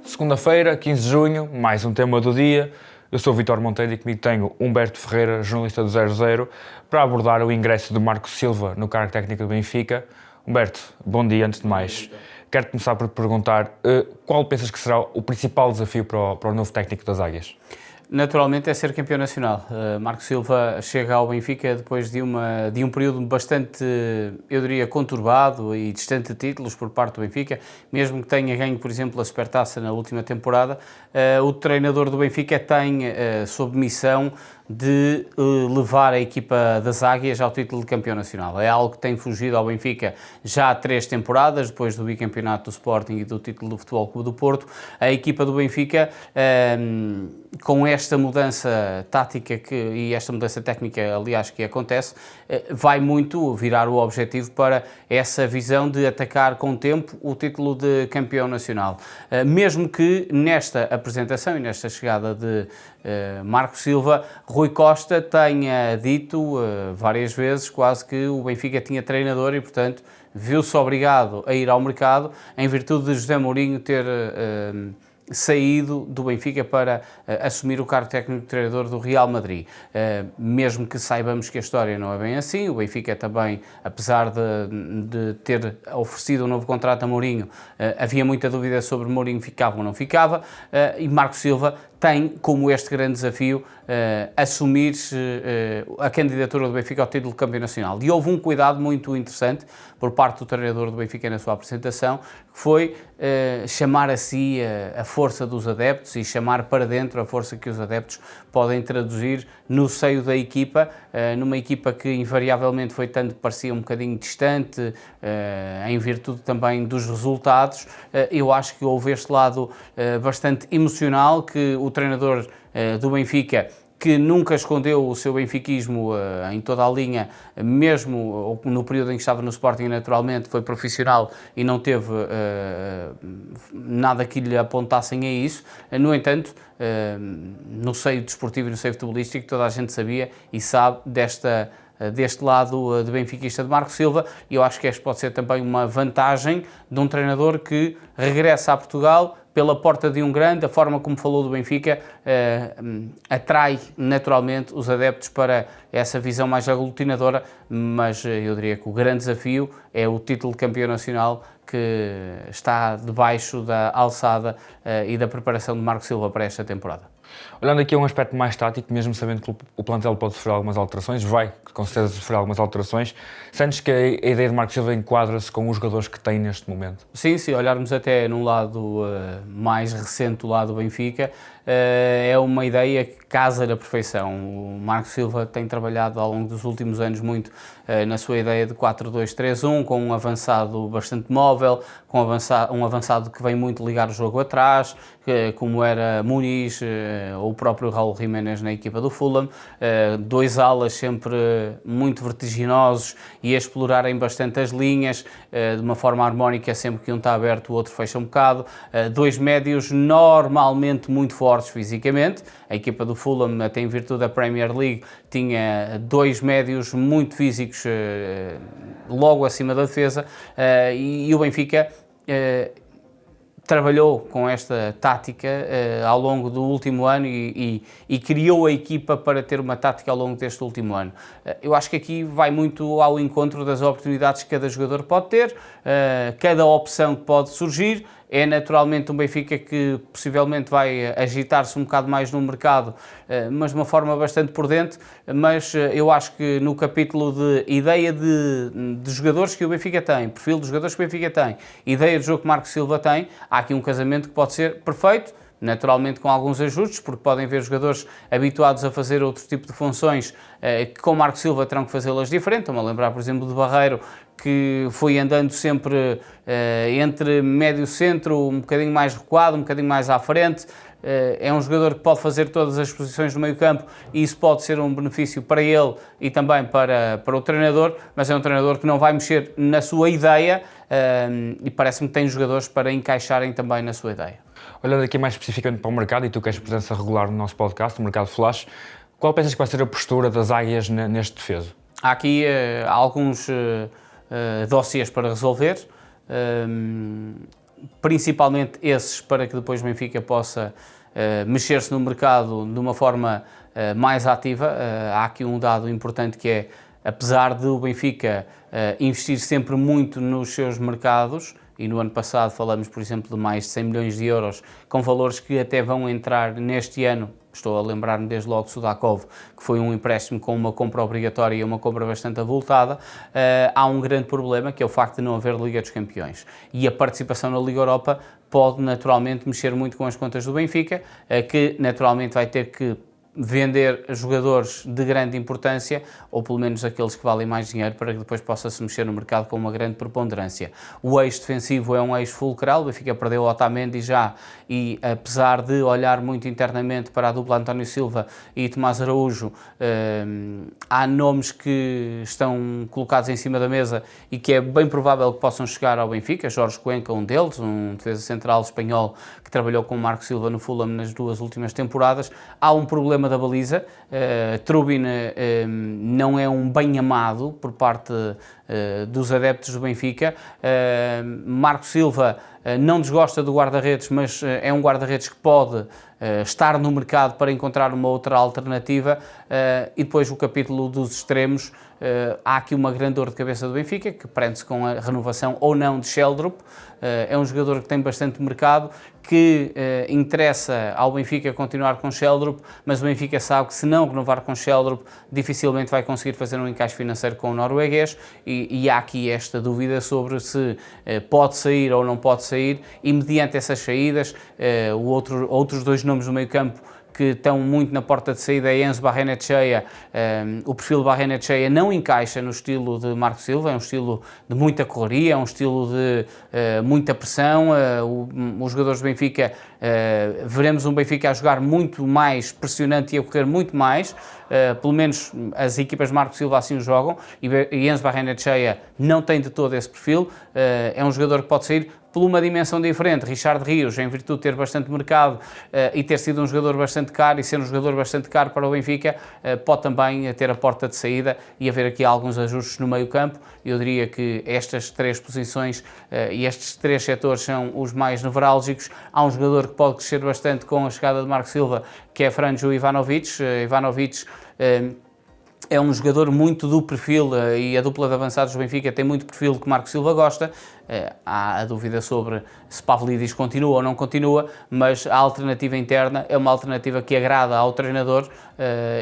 Segunda-feira, 15 de junho, mais um tema do dia. Eu sou o Vítor Monteiro e comigo tenho Humberto Ferreira, jornalista do 00, para abordar o ingresso de Marco Silva no cargo técnico do Benfica. Humberto, bom dia antes de mais. Quero começar por te perguntar qual pensas que será o principal desafio para o novo técnico das Águias? Naturalmente é ser campeão nacional. Marco Silva chega ao Benfica depois de um período bastante, eu diria, conturbado e distante de títulos por parte do Benfica, mesmo que tenha ganho, por exemplo, a Supertaça na última temporada. O treinador do Benfica tem sob missão de levar a equipa das Águias ao título de campeão nacional. É algo que tem fugido ao Benfica já há 3 temporadas, depois do bicampeonato do Sporting e do título do Futebol Clube do Porto. A equipa do Benfica, com esta mudança tática e esta mudança técnica, aliás, que acontece, vai muito virar o objetivo para essa visão de atacar com tempo o título de campeão nacional. Mesmo que nesta apresentação e nesta chegada de Marco Silva, Rui Costa tenha dito várias vezes quase que o Benfica tinha treinador e, portanto, viu-se obrigado a ir ao mercado em virtude de José Mourinho ter saído do Benfica para assumir o cargo técnico de treinador do Real Madrid. Mesmo que saibamos que a história não é bem assim, o Benfica também, apesar de ter oferecido um novo contrato a Mourinho, havia muita dúvida sobre Mourinho ficava ou não ficava, e Marco Silva tem como este grande desafio assumir a candidatura do Benfica ao título de campeão nacional. E houve um cuidado muito interessante por parte do treinador do Benfica na sua apresentação, que foi chamar a si a força dos adeptos e chamar para dentro a força que os adeptos podem traduzir no seio da equipa, numa equipa que invariavelmente foi tanto que parecia um bocadinho distante, em virtude também dos resultados. Eu acho que houve este lado bastante emocional que o treinador do Benfica, que nunca escondeu o seu benfiquismo em toda a linha, mesmo no período em que estava no Sporting, naturalmente, foi profissional e não teve nada que lhe apontassem a isso. No entanto, no seio desportivo e no seio futebolístico, toda a gente sabia e sabe deste lado de benfiquista de Marco Silva, e eu acho que esta pode ser também uma vantagem de um treinador que regressa a Portugal pela porta de um grande. A forma como falou do Benfica atrai naturalmente os adeptos para essa visão mais aglutinadora, mas eu diria que o grande desafio é o título de campeão nacional, que está debaixo da alçada e da preparação de Marco Silva para esta temporada. Olhando aqui a um aspecto mais tático, mesmo sabendo que o plantel pode sofrer algumas alterações, vai com certeza sofrer algumas alterações, sentes que a ideia de Marco Silva enquadra-se com os jogadores que tem neste momento? Sim, se olharmos até num lado mais recente, do lado do Benfica, é uma ideia que casa na perfeição. O Marco Silva tem trabalhado ao longo dos últimos anos muito na sua ideia de 4-2-3-1, com um avançado bastante móvel, com um avançado que vem muito ligar o jogo atrás, como era Muniz ou o próprio Raul Jiménez na equipa do Fulham, 2 alas sempre muito vertiginosos e a explorarem bastante as linhas, de uma forma harmónica, sempre que um está aberto o outro fecha um bocado, 2 médios normalmente muito fortes fisicamente. A equipa do Fulham, até em virtude da Premier League, tinha 2 médios muito físicos logo acima da defesa, e o Benfica trabalhou com esta tática ao longo do último ano e criou a equipa para ter uma tática ao longo deste último ano. Eu acho que aqui vai muito ao encontro das oportunidades que cada jogador pode ter, cada opção que pode surgir. É naturalmente um Benfica que possivelmente vai agitar-se um bocado mais no mercado, mas de uma forma bastante prudente. Mas eu acho que no capítulo de ideia de jogadores que o Benfica tem, perfil dos jogadores que o Benfica tem, ideia de jogo que Marco Silva tem, há aqui um casamento que pode ser perfeito, naturalmente com alguns ajustes, porque podem haver jogadores habituados a fazer outro tipo de funções que com Marco Silva terão que fazê-las diferente. Estou-me a lembrar, por exemplo, de Barreiro, que foi andando sempre entre médio centro, um bocadinho mais recuado, um bocadinho mais à frente. É um jogador que pode fazer todas as posições no meio campo e isso pode ser um benefício para ele e também para o treinador, mas é um treinador que não vai mexer na sua ideia e parece-me que tem jogadores para encaixarem também na sua ideia. Olhando aqui mais especificamente para o mercado, e tu que és presença regular no nosso podcast, o Mercado Flash, qual pensas que vai ser a postura das Águias neste defeso? Há aqui alguns dossiês para resolver. principalmente esses, para que depois o Benfica possa mexer-se no mercado de uma forma mais ativa. Há aqui um dado importante que é, apesar de o Benfica investir sempre muito nos seus mercados, e no ano passado falamos, por exemplo, de mais de 100 milhões de euros, com valores que até vão entrar neste ano. Estou a lembrar-me desde logo de Sudakov, que foi um empréstimo com uma compra obrigatória e uma compra bastante avultada. Há um grande problema, que é o facto de não haver Liga dos Campeões. E a participação na Liga Europa pode naturalmente mexer muito com as contas do Benfica, que naturalmente vai ter que vender jogadores de grande importância, ou pelo menos aqueles que valem mais dinheiro, para que depois possa-se mexer no mercado com uma grande preponderância. O eixo defensivo é um eixo fulcral, o Benfica perdeu o Otamendi já, e apesar de olhar muito internamente para a dupla António Silva e Tomás Araújo, há nomes que estão colocados em cima da mesa e que é bem provável que possam chegar ao Benfica. Jorge Cuenca, um deles, um defesa central espanhol que trabalhou com o Marco Silva no Fulham nas 2 últimas temporadas. Há um problema da baliza. Trubin não é um bem amado por parte dos adeptos do Benfica. Marco Silva não desgosta do guarda-redes, mas é um guarda-redes que pode estar no mercado para encontrar uma outra alternativa. E depois o capítulo dos extremos. Há aqui uma grande dor de cabeça do Benfica, que prende-se com a renovação ou não de Sheldrup. É um jogador que tem bastante mercado, que interessa ao Benfica continuar com Sheldrup, mas o Benfica sabe que se não renovar com Sheldrup, dificilmente vai conseguir fazer um encaixe financeiro com o norueguês, e há aqui esta dúvida sobre se pode sair ou não pode sair, e mediante essas saídas, outros 2 nomes no meio campo que estão muito na porta de saída é Enzo Barrenetxea. O perfil de Barrenetxea não encaixa no estilo de Marco Silva, é um estilo de muita correria, é um estilo de muita pressão. Os jogadores do Benfica, veremos um Benfica a jogar muito mais pressionante e a correr muito mais, pelo menos as equipas de Marco Silva assim o jogam, e Enzo Barrenetxea não tem de todo esse perfil. É um jogador que pode sair por uma dimensão diferente. Richard Rios, em virtude de ter bastante mercado e ter sido um jogador bastante caro, e ser um jogador bastante caro para o Benfica, pode também ter a porta de saída e haver aqui alguns ajustes no meio campo. Eu diria que estas 3 posições e estes 3 setores são os mais nevrálgicos. Há um jogador que pode crescer bastante com a chegada de Marco Silva, que é Franjo Ivanovic. Ivanovic é um jogador muito do perfil, e a dupla de avançados do Benfica tem muito perfil que Marco Silva gosta. Há a dúvida sobre se Pavlidis continua ou não continua, mas a alternativa interna é uma alternativa que agrada ao treinador,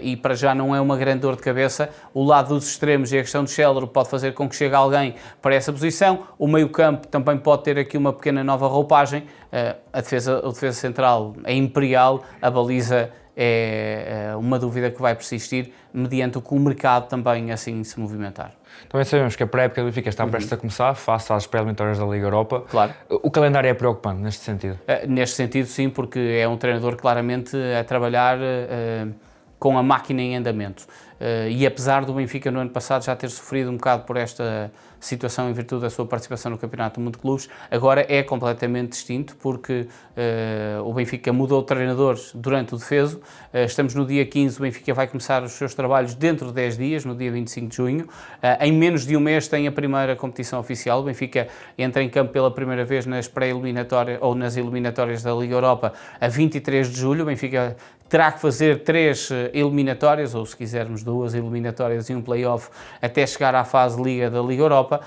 e para já não é uma grande dor de cabeça. O lado dos extremos e a questão de Sheldrup pode fazer com que chegue alguém para essa posição. O meio-campo também pode ter aqui uma pequena nova roupagem. O defesa central é imperial, a baliza é uma dúvida que vai persistir, mediante o que o mercado também assim se movimentar. Também sabemos que a pré-época do Benfica está prestes a começar, face às pré-eliminatórias da Liga Europa. Claro. O calendário é preocupante neste sentido? Neste sentido, sim, porque é um treinador claramente a trabalhar com a máquina em andamento. E apesar do Benfica no ano passado já ter sofrido um bocado por esta situação em virtude da sua participação no Campeonato do Mundo de Clubes, agora é completamente distinto, porque o Benfica mudou de treinadores durante o defeso. Estamos no dia 15, o Benfica vai começar os seus trabalhos dentro de 10 dias, no dia 25 de junho. Em menos de um mês tem a primeira competição oficial. O Benfica entra em campo pela primeira vez nas pré-eliminatórias ou nas eliminatórias da Liga Europa a 23 de julho. O Benfica terá que fazer 3 eliminatórias, ou se quisermos 2 eliminatórias e um play-off, até chegar à fase Liga da Liga Europa,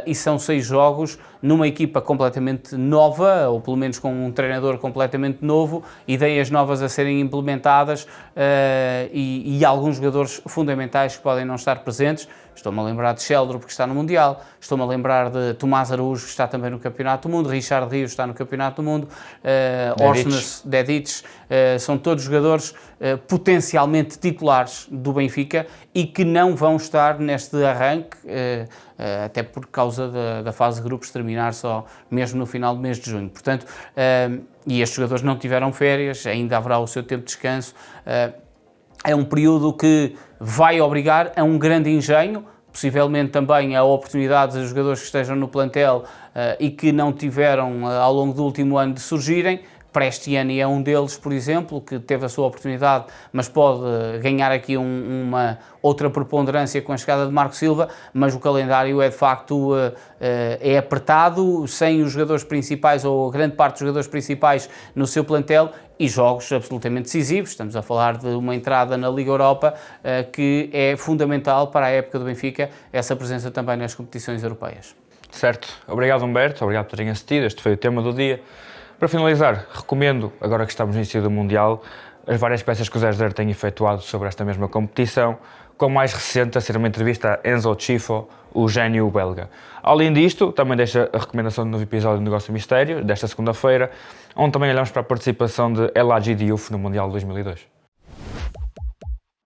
e são 6 jogos numa equipa completamente nova, ou pelo menos com um treinador completamente novo, ideias novas a serem implementadas, e alguns jogadores fundamentais que podem não estar presentes. Estou-me a lembrar de Sheldrup, que está no Mundial. Estou-me a lembrar de Tomás Araújo, que está também no Campeonato do Mundo. Richard Rios está no Campeonato do Mundo. Orsnes, Dedic, são todos jogadores potencialmente titulares do Benfica e que não vão estar neste arranque, até por causa da fase de grupos terminar só mesmo no final do mês de junho. Portanto, e estes jogadores não tiveram férias, ainda haverá o seu tempo de descanso. É um período que vai obrigar a um grande engenho, possivelmente também a oportunidades a jogadores que estejam no plantel e que não tiveram ao longo do último ano de surgirem, para este ano, e é um deles, por exemplo, que teve a sua oportunidade, mas pode ganhar aqui uma outra preponderância com a chegada de Marco Silva, mas o calendário é de facto é apertado, sem os jogadores principais ou grande parte dos jogadores principais no seu plantel, e jogos absolutamente decisivos. Estamos a falar de uma entrada na Liga Europa que é fundamental para a época do Benfica, essa presença também nas competições europeias. Certo. Obrigado, Humberto. Obrigado por terem assistido. Este foi o tema do dia. Para finalizar, recomendo, agora que estamos no início do Mundial, as várias peças que o 0-0 tem efetuado sobre esta mesma competição, com a mais recente a ser uma entrevista a Enzo Cifo, o gênio belga. Além disto, também deixa a recomendação do novo episódio do Negócio Mistério, desta segunda-feira, onde também olhamos para a participação de El Hadji Diouf no Mundial de 2002.